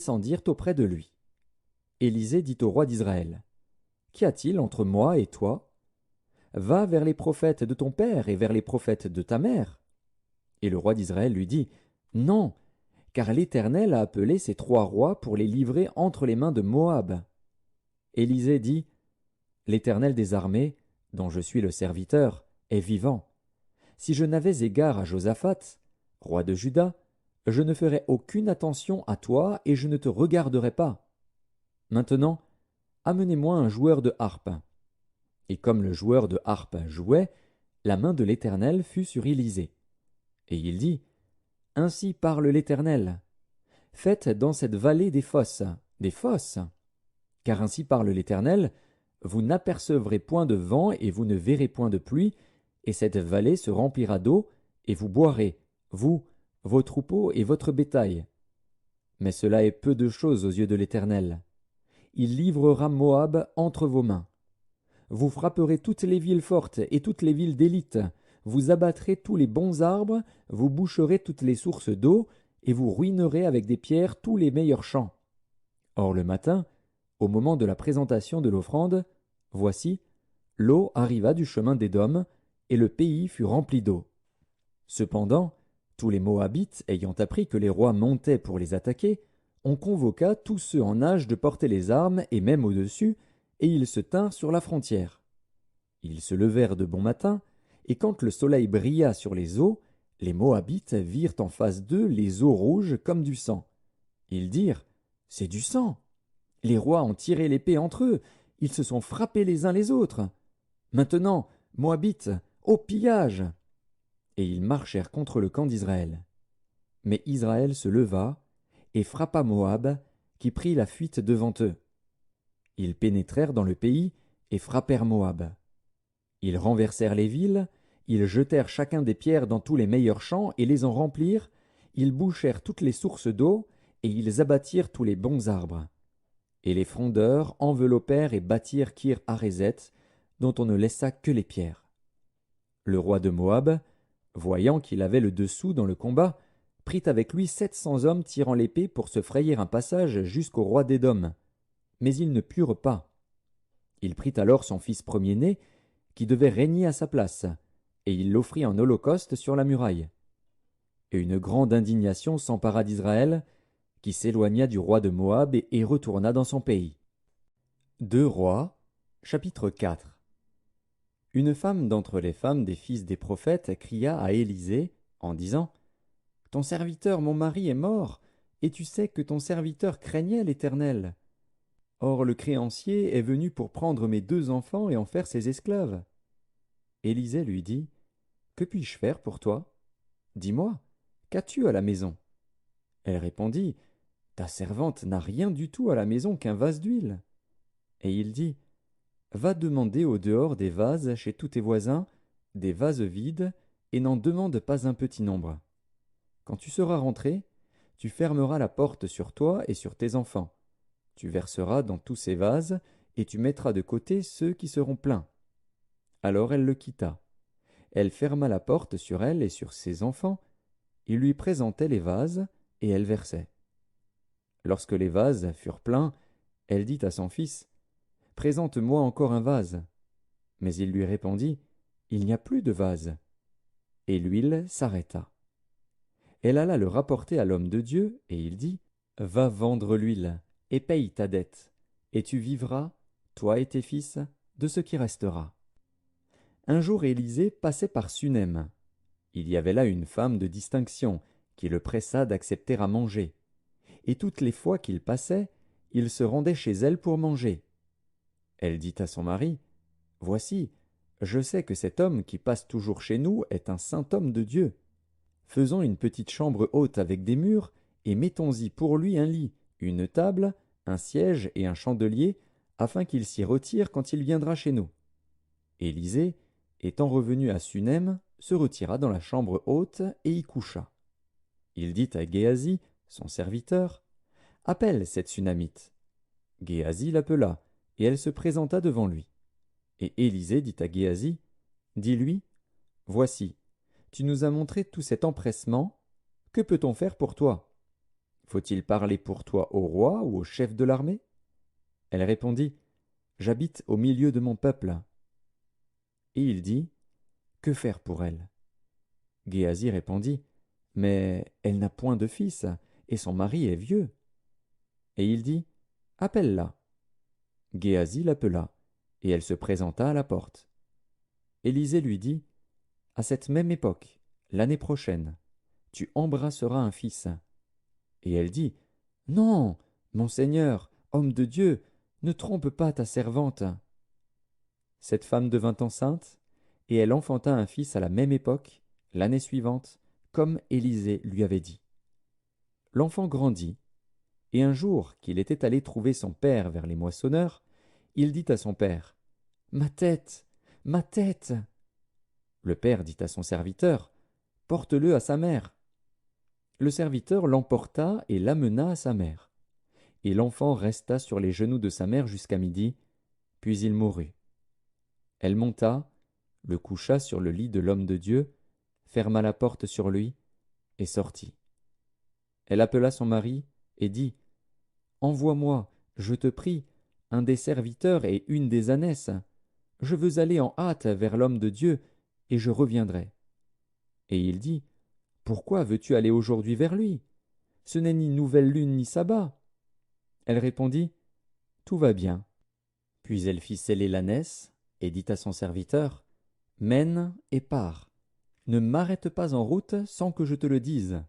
descendirent auprès de lui. Élisée dit au roi d'Israël: Qu'y a-t-il entre moi et toi? Va vers les prophètes de ton père et vers les prophètes de ta mère. Et le roi d'Israël lui dit: Non, car l'Éternel a appelé ces 3 rois pour les livrer entre les mains de Moab. Élisée dit: L'Éternel des armées, dont je suis le serviteur, est vivant. Si je n'avais égard à Josaphat, roi de Juda, je ne ferais aucune attention à toi et je ne te regarderais pas. Maintenant, amenez-moi un joueur de harpe. Et comme le joueur de harpe jouait, la main de l'Éternel fut sur Élisée. Et il dit: Ainsi parle l'Éternel. Faites dans cette vallée des fosses, car ainsi parle l'Éternel, vous n'apercevrez point de vent et vous ne verrez point de pluie, et cette vallée se remplira d'eau, et vous boirez, vous, vos troupeaux et votre bétail. Mais cela est peu de chose aux yeux de l'Éternel. Il livrera Moab entre vos mains. Vous frapperez toutes les villes fortes et toutes les villes d'élite, vous abattrez tous les bons arbres, vous boucherez toutes les sources d'eau, et vous ruinerez avec des pierres tous les meilleurs champs. Or le matin, au moment de la présentation de l'offrande, voici, l'eau arriva du chemin d'Édom, et le pays fut rempli d'eau. Cependant, tous les Moabites ayant appris que les rois montaient pour les attaquer, on convoqua tous ceux en âge de porter les armes et même au-dessus, et ils se tinrent sur la frontière. Ils se levèrent de bon matin, et quand le soleil brilla sur les eaux, les Moabites virent en face d'eux les eaux rouges comme du sang. Ils dirent: C'est du sang. Les rois ont tiré l'épée entre eux, ils se sont frappés les uns les autres. Maintenant, Moabites, au pillage! Et ils marchèrent contre le camp d'Israël. Mais Israël se leva et frappa Moab, qui prit la fuite devant eux. Ils pénétrèrent dans le pays et frappèrent Moab. Ils renversèrent les villes, ils jetèrent chacun des pierres dans tous les meilleurs champs et les en remplirent, ils bouchèrent toutes les sources d'eau, et ils abattirent tous les bons arbres. Et les frondeurs enveloppèrent et bâtirent Kir Hareset, dont on ne laissa que les pierres. Le roi de Moab, voyant qu'il avait le dessous dans le combat, prit avec lui 700 hommes tirant l'épée pour se frayer un passage jusqu'au roi d'Édom. Mais ils ne purent pas. Il prit alors son fils premier-né, qui devait régner à sa place, et il l'offrit en holocauste sur la muraille. Et une grande indignation s'empara d'Israël, qui s'éloigna du roi de Moab et retourna dans son pays. 2 Rois, chapitre 4. Une femme d'entre les femmes des fils des prophètes cria à Élisée, en disant: Ton serviteur mon mari est mort, et tu sais que ton serviteur craignait l'Éternel. Or le créancier est venu pour prendre mes 2 enfants et en faire ses esclaves. Élisée lui dit: Que puis-je faire pour toi? Dis-moi, qu'as-tu à la maison? Elle répondit: Ta servante n'a rien du tout à la maison qu'un vase d'huile. Et il dit: Va demander au dehors des vases chez tous tes voisins, des vases vides, et n'en demande pas un petit nombre. Quand tu seras rentré, tu fermeras la porte sur toi et sur tes enfants. Tu verseras dans tous ces vases, et tu mettras de côté ceux qui seront pleins. Alors elle le quitta. Elle ferma la porte sur elle et sur ses enfants. Il lui présentait les vases, et elle versait. Lorsque les vases furent pleins, elle dit à son fils: Présente-moi encore un vase. Mais il lui répondit: Il n'y a plus de vase. Et l'huile s'arrêta. Elle alla le rapporter à l'homme de Dieu, et il dit: Va vendre l'huile, et paye ta dette, et tu vivras, toi et tes fils, de ce qui restera. Un jour Élisée passait par Sunem. Il y avait là une femme de distinction, qui le pressa d'accepter à manger. Et toutes les fois qu'il passait, il se rendait chez elle pour manger. Elle dit à son mari: Voici, je sais que cet homme qui passe toujours chez nous est un saint homme de Dieu. Faisons une petite chambre haute avec des murs, et mettons-y pour lui un lit, une table, un siège et un chandelier, afin qu'il s'y retire quand il viendra chez nous. Élisée, étant revenu à Sunem, se retira dans la chambre haute et y coucha. Il dit à Géasi, son serviteur: Appelle cette Sunamite. Géasi l'appela, et elle se présenta devant lui. Et Élisée dit à Géasi: Dis-lui: Voici, tu nous as montré tout cet empressement, que peut-on faire pour toi? Faut-il parler pour toi au roi ou au chef de l'armée? Elle répondit, J'habite au milieu de mon peuple. Et il dit, Que faire pour elle? Géasi répondit, Mais elle n'a point de fils, et son mari est vieux. Et il dit, Appelle-la. Géasi l'appela, et elle se présenta à la porte. Élisée lui dit, À cette même époque, l'année prochaine, tu embrasseras un fils. Et elle dit, Non, mon Seigneur, homme de Dieu, ne trompe pas ta servante. Cette femme devint enceinte, et elle enfanta un fils à la même époque, l'année suivante, comme Élisée lui avait dit. L'enfant grandit, et un jour qu'il était allé trouver son père vers les moissonneurs, il dit à son père, Ma tête, ma tête. Le père dit à son serviteur, Porte-le à sa mère. Le serviteur l'emporta et l'amena à sa mère. Et l'enfant resta sur les genoux de sa mère jusqu'à midi, puis il mourut. Elle monta, le coucha sur le lit de l'homme de Dieu, ferma la porte sur lui, et sortit. Elle appela son mari, et dit, Envoie-moi, je te prie, un des serviteurs et une des ânesses. Je veux aller en hâte vers l'homme de Dieu, et je reviendrai. Et il dit, Pourquoi veux-tu aller aujourd'hui vers lui? Ce n'est ni nouvelle lune ni sabbat. Elle répondit, Tout va bien. Puis elle fit sceller l'ânesse, et dit à son serviteur, Mène et pars. Ne m'arrête pas en route sans que je te le dise.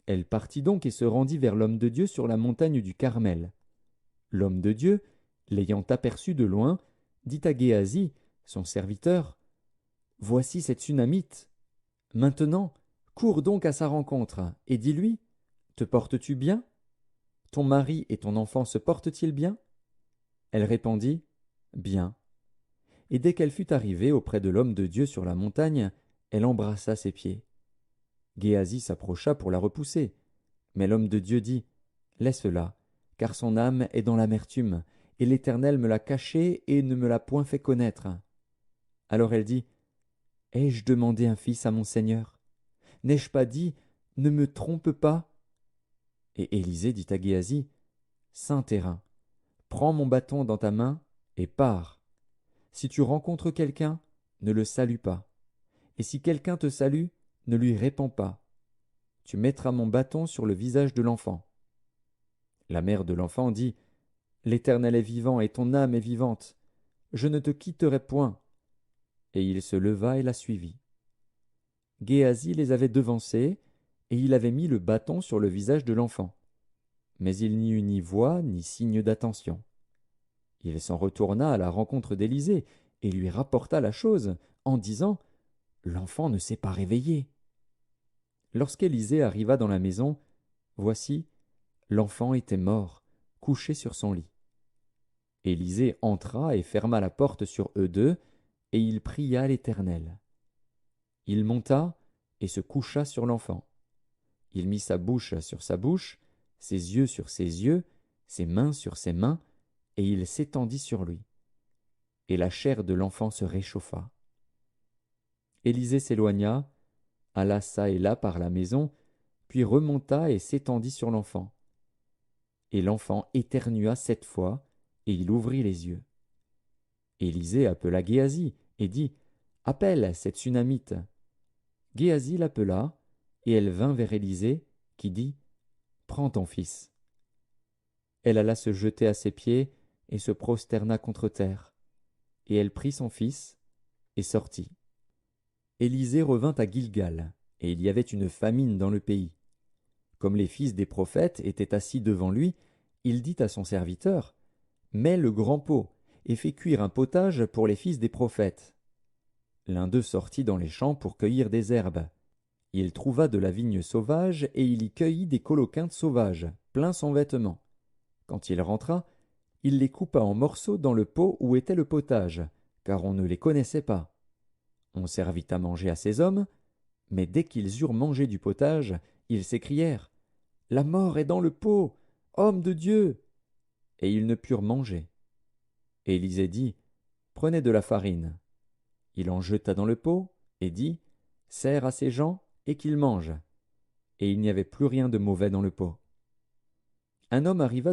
Elle partit donc et se rendit vers l'homme de Dieu sur la montagne du Carmel. L'homme de Dieu, l'ayant aperçu de loin, dit à Géasi, son serviteur, Voici cette Sunamite. Maintenant, cours donc à sa rencontre, et dis-lui, Te portes-tu bien? Ton mari et ton enfant se portent-ils bien? Elle répondit, Bien. Et dès qu'elle fut arrivée auprès de l'homme de Dieu sur la montagne, elle embrassa ses pieds. Géasi s'approcha pour la repousser. Mais l'homme de Dieu dit, Laisse-la, car son âme est dans l'amertume, et l'Éternel me l'a cachée et ne me l'a point fait connaître. Alors elle dit, Ai-je demandé un fils à mon Seigneur? N'ai-je pas dit, Ne me trompe pas? Et Élisée dit à Géasi, Saint terrain, prends mon bâton dans ta main et pars. Si tu rencontres quelqu'un, ne le salue pas. Et si quelqu'un te salue, ne lui réponds pas. Tu mettras mon bâton sur le visage de l'enfant. La mère de l'enfant dit, L'Éternel est vivant et ton âme est vivante. Je ne te quitterai point. Et il se leva et la suivit. Géasi les avait devancés, et il avait mis le bâton sur le visage de l'enfant. Mais il n'y eut ni voix ni signe d'attention. Il s'en retourna à la rencontre d'Élisée, et lui rapporta la chose, en disant, L'enfant ne s'est pas réveillé. Lorsqu'Élisée arriva dans la maison, voici, l'enfant était mort, couché sur son lit. Élisée entra et ferma la porte sur eux deux, et il pria l'Éternel. Il monta et se coucha sur l'enfant. Il mit sa bouche sur sa bouche, ses yeux sur ses yeux, ses mains sur ses mains, et il s'étendit sur lui. Et la chair de l'enfant se réchauffa. Élisée s'éloigna, alla çà et là par la maison, puis remonta et s'étendit sur l'enfant. Et l'enfant éternua 7 fois, et il ouvrit les yeux. Élisée appela Géasi et dit, Appelle cette Sunamite. Géasi l'appela, et elle vint vers Élisée, qui dit, Prends ton fils. Elle alla se jeter à ses pieds, et se prosterna contre terre. Et elle prit son fils, et sortit. Élisée revint à Gilgal, et il y avait une famine dans le pays. Comme les fils des prophètes étaient assis devant lui, il dit à son serviteur, Mets le grand pot, et fais cuire un potage pour les fils des prophètes. L'un d'eux sortit dans les champs pour cueillir des herbes. Il trouva de la vigne sauvage, et il y cueillit des coloquintes sauvages, plein son vêtement. Quand il rentra, il les coupa en morceaux dans le pot où était le potage, car on ne les connaissait pas. On servit à manger à ces hommes, mais dès qu'ils eurent mangé du potage, ils s'écrièrent, La mort est dans le pot, homme de Dieu! Et ils ne purent manger. Élisée dit, Prenez de la farine. Il en jeta dans le pot, et dit, Sers à ces gens, et qu'ils mangent. Et il n'y avait plus rien de mauvais dans le pot. Un homme arriva